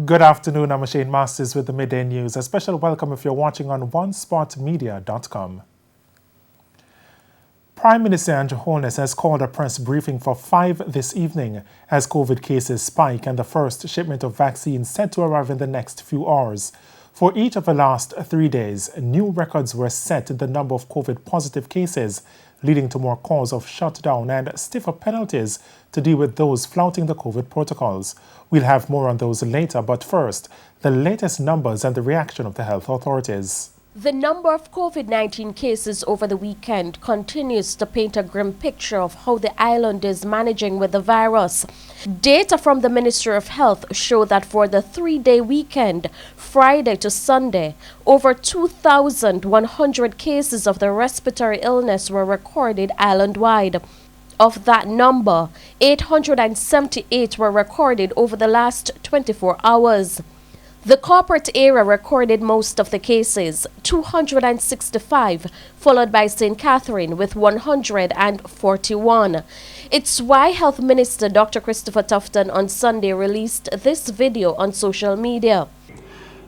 Good afternoon, I'm Shane Masters with the Midday News. A special welcome if you're watching on onespotmedia.com. Prime Minister Andrew Holness has called a press briefing for 5 this evening as COVID cases spike and the first shipment of vaccines set to arrive in the next few hours. For each of the last 3 days, new records were set in the number of COVID-positive cases, leading to more calls of shutdown and stiffer penalties to deal with those flouting the COVID protocols. We'll have more on those later, but first, the latest numbers and the reaction of the health authorities. The number of COVID-19 cases over the weekend continues to paint a grim picture of how the island is managing with the virus. Data from the Ministry of Health show that for the 3-day weekend, Friday to Sunday, over 2,100 cases of the respiratory illness were recorded island-wide. Of that number, 878 were recorded over the last 24 hours. The corporate area recorded most of the cases, 265, followed by St. Catherine with 141. It's why Health Minister Dr. Christopher Tufton on Sunday released this video on social media.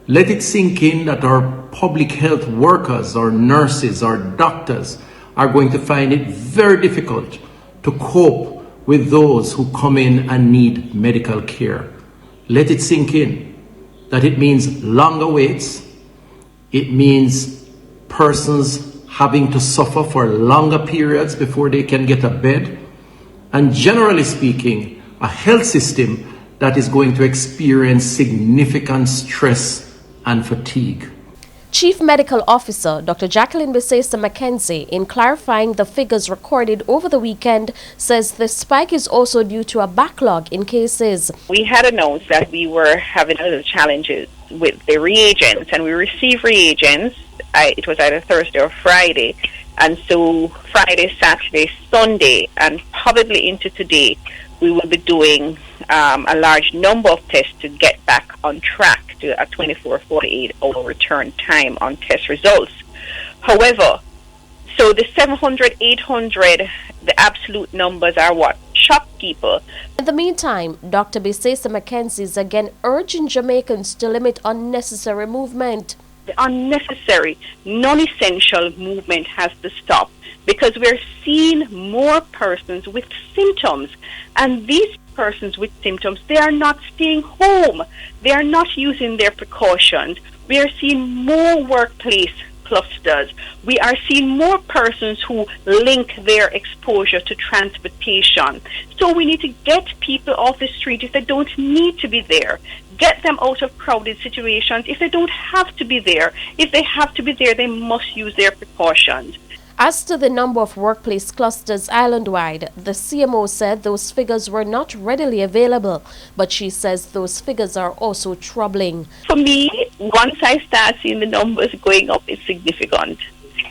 Let it sink in that our public health workers, our nurses, our doctors are going to find it very difficult to cope with those who come in and need medical care. Let it sink in that it means longer waits, it means persons having to suffer for longer periods before they can get a bed, and generally speaking, a health system that is going to experience significant stress and fatigue. Chief Medical Officer Dr. Jacqueline Bisesa Mackenzie, in clarifying the figures recorded over the weekend, says the spike is also due to a backlog in cases. We had announced that we were having other challenges with the reagents, and we received reagents. It was either Thursday or Friday, and so Friday, Saturday, Sunday, and probably into today, we will be doing a large number of tests to get back on track to a 24-48-hour return time on test results. However, so the 700, 800, the absolute numbers are what shock people. In the meantime, Dr. Bisesa Mackenzie is again urging Jamaicans to limit unnecessary movement. The unnecessary, non-essential movement has to stop because we're seeing more persons with symptoms, and these persons with symptoms, they are not staying home. They are not using their precautions. We are seeing more workplace clusters. We are seeing more persons who link their exposure to transportation. So we need to get people off the street if they don't need to be there. Get them out of crowded situations if they don't have to be there. If they have to be there, they must use their precautions. As to the number of workplace clusters island-wide, the CMO said those figures were not readily available, but she says those figures are also troubling. For me, once I start seeing the numbers going up, it's significant.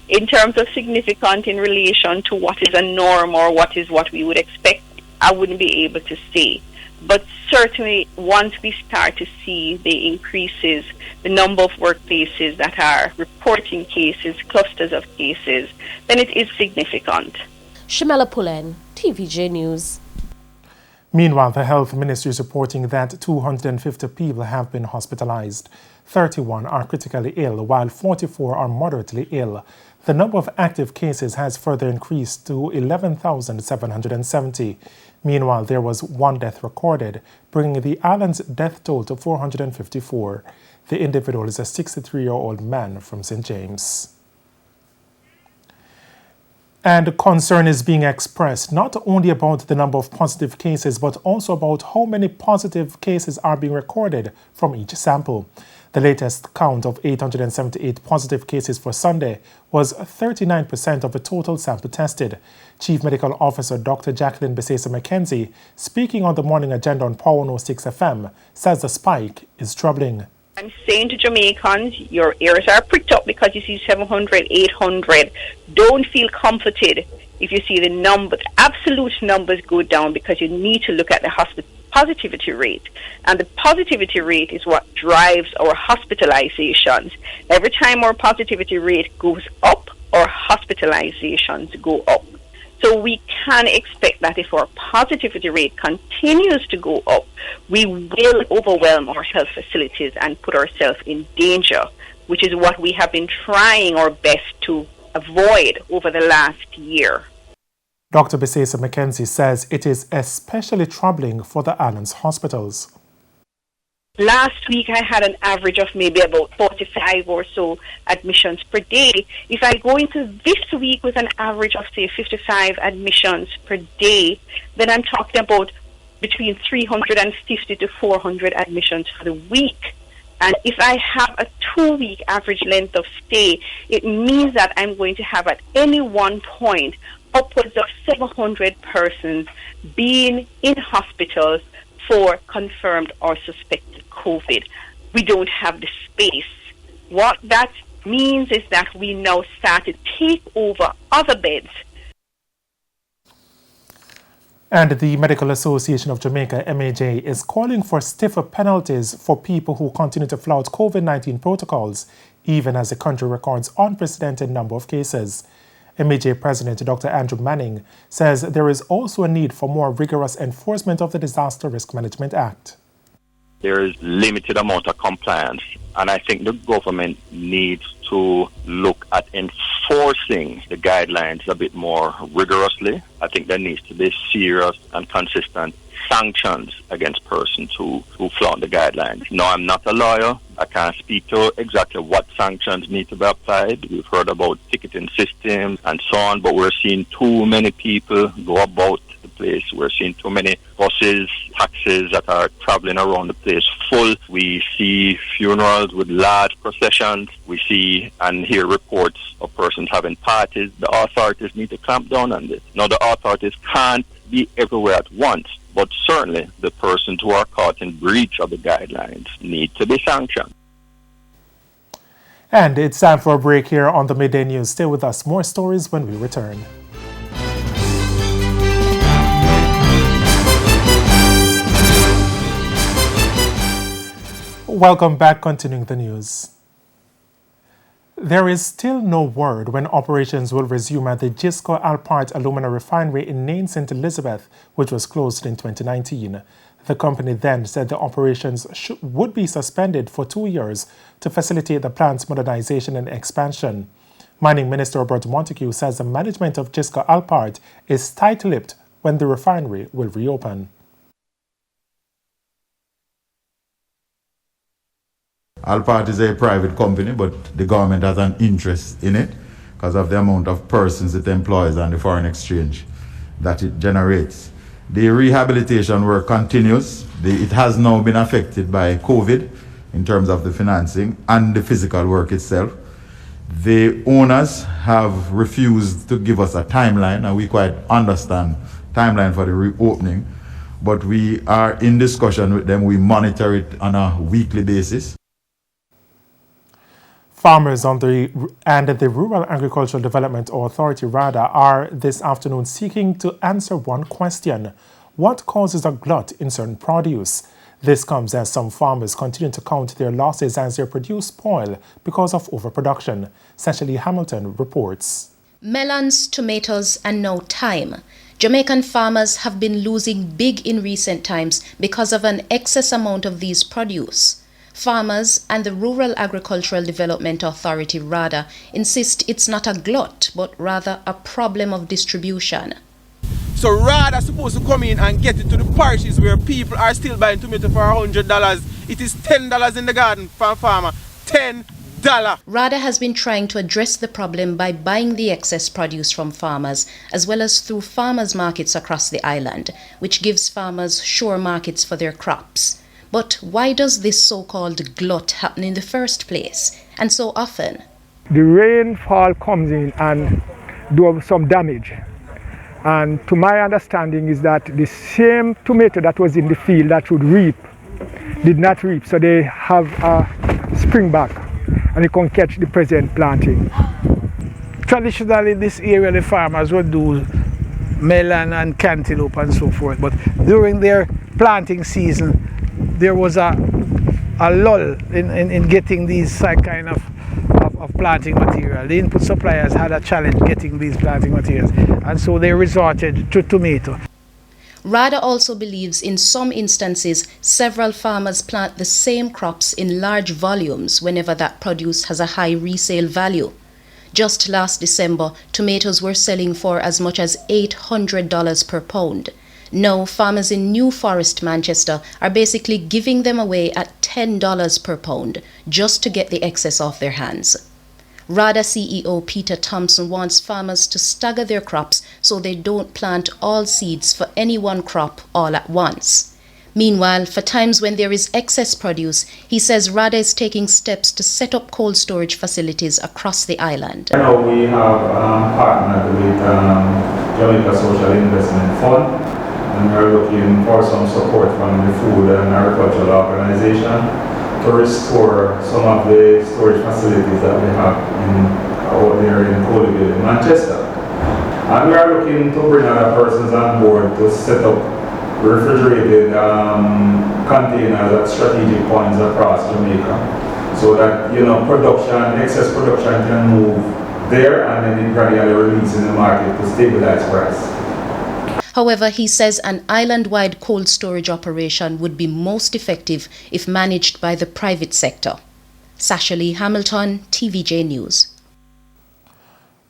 In terms of significant in relation to what is a norm or what we would expect, I wouldn't be able to say. But certainly, once we start to see the increases, the number of workplaces that are reporting cases, clusters of cases, then it is significant. Shamela Pullen, TVJ News. Meanwhile, the Health Ministry is reporting that 250 people have been hospitalized. 31 are critically ill, while 44 are moderately ill. The number of active cases has further increased to 11,770. Meanwhile, there was 1 death recorded, bringing the island's death toll to 454. The individual is a 63-year-old man from St. James. And concern is being expressed not only about the number of positive cases, but also about how many positive cases are being recorded from each sample. The latest count of 878 positive cases for Sunday was 39% of the total sample tested. Chief Medical Officer Dr. Jacqueline Bisesa Mackenzie, speaking on the morning agenda on Power 106 FM, says the spike is troubling. I'm saying to Jamaicans, your ears are pricked up because you see 700, 800. Don't feel comforted if you see the numbers, absolute numbers go down, because you need to look at the positivity rate. And the positivity rate is what drives our hospitalizations. Every time our positivity rate goes up, our hospitalizations go up. So we can expect that if our positivity rate continues to go up, we will overwhelm our health facilities and put ourselves in danger, which is what we have been trying our best to avoid over the last year. Dr. Bisesa McKenzie says it is especially troubling for the island's hospitals. Last week, I had an average of maybe about 45 or so admissions per day. If I go into this week with an average of, say, 55 admissions per day, then I'm talking about between 350 to 400 admissions for the week. And if I have a 2-week average length of stay, it means that I'm going to have at any one point upwards of 700 persons being in hospitals for confirmed or suspected COVID. We don't have the space. What that means is that we now start to take over other beds. And the Medical Association of Jamaica, MAJ, is calling for stiffer penalties for people who continue to flout COVID-19 protocols, even as the country records unprecedented number of cases. MAJ President Dr. Andrew Manning says there is also a need for more rigorous enforcement of the Disaster Risk Management Act. There is limited amount of compliance, and I think the government needs to look at enforcing the guidelines a bit more rigorously. I think there needs to be serious and consistent sanctions against persons who flout the guidelines. No, I'm not a lawyer. I can't speak to exactly what sanctions need to be applied. We've heard about ticketing systems and so on, but we're seeing too many people go about the place. We're seeing too many buses, taxis that are traveling around the place full. We see funerals with large processions. We see and hear reports of persons having parties. The authorities need to clamp down on this. Now, the authorities can't be everywhere at once, but certainly the persons who are caught in breach of the guidelines need to be sanctioned. And it's time for a break here on the Midday News. Stay with us. More stories when we return. Welcome back, continuing the news. There is still no word when operations will resume at the Gisco Alpart alumina refinery in Nain St. Elizabeth, which was closed in 2019. The company then said the operations would be suspended for 2 years to facilitate the plant's modernization and expansion. Mining Minister Robert Montague says the management of Gisco Alpart is tight-lipped when the refinery will reopen. Alpart is a private company, but the government has an interest in it because of the amount of persons it employs and the foreign exchange that it generates. The rehabilitation work continues. It has now been affected by COVID in terms of the financing and the physical work itself. The owners have refused to give us a timeline, and we quite understand timeline for the reopening, but we are in discussion with them. We monitor it on a weekly basis. Farmers and the Rural Agricultural Development Authority, RADA, are this afternoon seeking to answer one question: what causes a glut in certain produce? This comes as some farmers continue to count their losses as their produce spoil because of overproduction. Cecily Hamilton reports. Melons, tomatoes, and now thyme. Jamaican farmers have been losing big in recent times because of an excess amount of these produce. Farmers and the Rural Agricultural Development Authority, RADA, insist it's not a glut, but rather a problem of distribution. So RADA is supposed to come in and get it to the parishes where people are still buying tomato for $100. It is $10 in the garden for a farmer. $10. RADA has been trying to address the problem by buying the excess produce from farmers, as well as through farmers' markets across the island, which gives farmers sure markets for their crops. But why does this so-called glut happen in the first place, and so often? The rainfall comes in and does some damage. And to my understanding is that the same tomato that was in the field that would reap did not reap. So they have a spring back and you can catch the present planting. Traditionally, this area the farmers would do melon and cantaloupe and so forth. But during their planting season, there was a lull in getting these kind of planting material. The input suppliers had a challenge getting these planting materials, and so they resorted to tomato. RADA also believes in some instances several farmers plant the same crops in large volumes whenever that produce has a high resale value. Just last December, tomatoes were selling for as much as $800 per pound. Now, farmers in New Forest, Manchester are basically giving them away at $10 per pound just to get the excess off their hands. RADA CEO Peter Thompson wants farmers to stagger their crops so they don't plant all seeds for any one crop all at once. Meanwhile, for times when there is excess produce, he says RADA is taking steps to set up cold storage facilities across the island. Now we have partnered with Jamaica Social Investment Fund, and we're looking for some support from the Food and Agricultural Organization to restore some of the storage facilities that we have out there in Coliville in Manchester. And we are looking to bring other persons on board to set up refrigerated containers at strategic points across Jamaica, so that excess production can move there and then it gradually release in the market to stabilize price. However, he says an island-wide cold storage operation would be most effective if managed by the private sector. Sasha Lee Hamilton, TVJ News.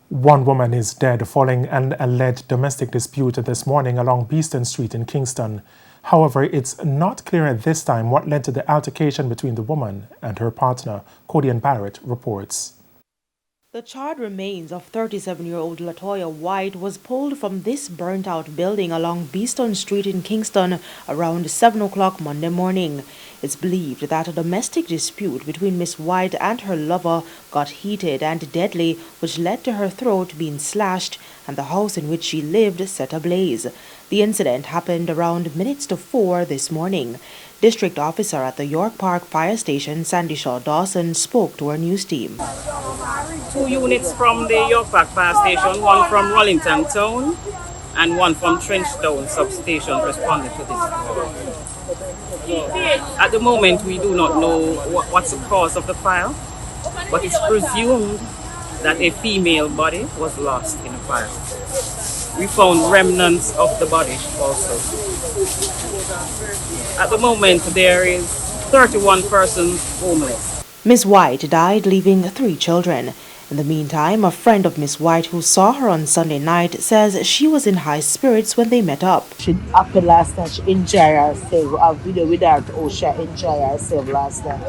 One woman is dead following an alleged domestic dispute this morning along Beeston Street in Kingston. However, it's not clear at this time what led to the altercation between the woman and her partner. Codian Barrett reports. The charred remains of 37-year-old Latoya White was pulled from this burnt-out building along Beeston Street in Kingston around 7 o'clock Monday morning. It's believed that a domestic dispute between Miss White and her lover got heated and deadly, which led to her throat being slashed and the house in which she lived set ablaze. The incident happened around 4 this morning. District Officer at the York Park Fire Station, Sandy Shaw Dawson, spoke to our news team. 2 units from the York Park Fire Station, one from Rollington Town and one from Trenchtown substation responded to this call. At the moment, we do not know what's the cause of the fire, but it's presumed that a female body was lost in the fire. We found remnants of the body also. At the moment, there is 31 persons homeless. Miss White died leaving 3 children. In the meantime, a friend of Miss White who saw her on Sunday night says she was in high spirits when they met up. She after last night she enjoyed herself. A video with her how she enjoyed herself last night.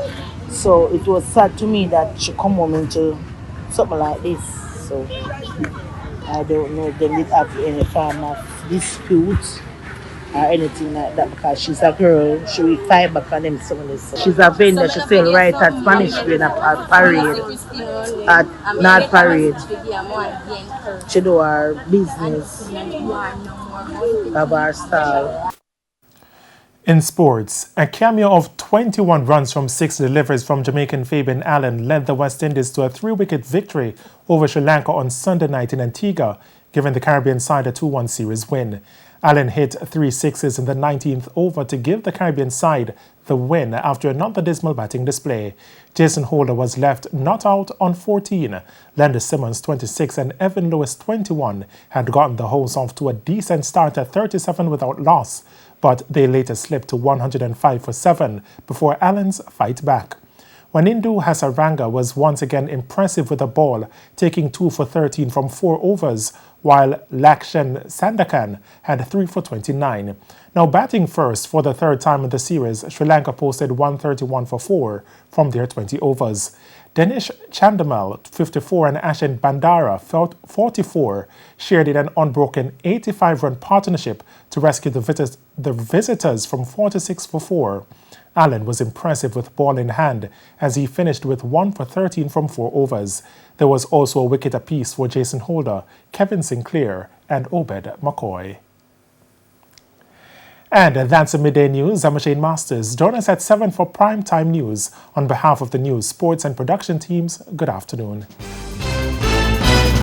So it was sad to me that she come home into something like this. So I don't know if they did have any form of dispute or anything like that, because she's a girl, she will fight back on them some of this. She's a vendor, she sell right at Spanish Green at Parade, at North Parade. She do her business, have her style. In sports, a cameo of 21 runs from 6 deliveries from Jamaican Fabian Allen led the West Indies to a 3-wicket victory over Sri Lanka on Sunday night in Antigua, giving the Caribbean side a 2-1 series win. Allen hit 3 sixes in the 19th over to give the Caribbean side the win after another dismal batting display. Jason Holder was left not out on 14. Lander Simmons, 26, and Evan Lewis, 21, had gotten the hosts off to a decent start at 37 without loss, but they later slipped to 105 for 7 before Allen's fight back. Wanindu Hasaranga was once again impressive with the ball, taking 2 for 13 from 4 overs, while Lakshan Sandakan had 3 for 29. Now batting first for the 3rd time in the series, Sri Lanka posted 131 for 4 from their 20 overs. Danish Chandamal, 54, and Ashin Bandara, 44, shared in an unbroken 85-run partnership to rescue the visitors from 46 for 4. Allen was impressive with ball in hand as he finished with 1 for 13 from 4 overs. There was also a wicket apiece for Jason Holder, Kevin Sinclair, and Obed McCoy. And that's the Midday News. I'm Shane Masters. Join us at 7 for Primetime News. On behalf of the news, sports, and production teams, good afternoon.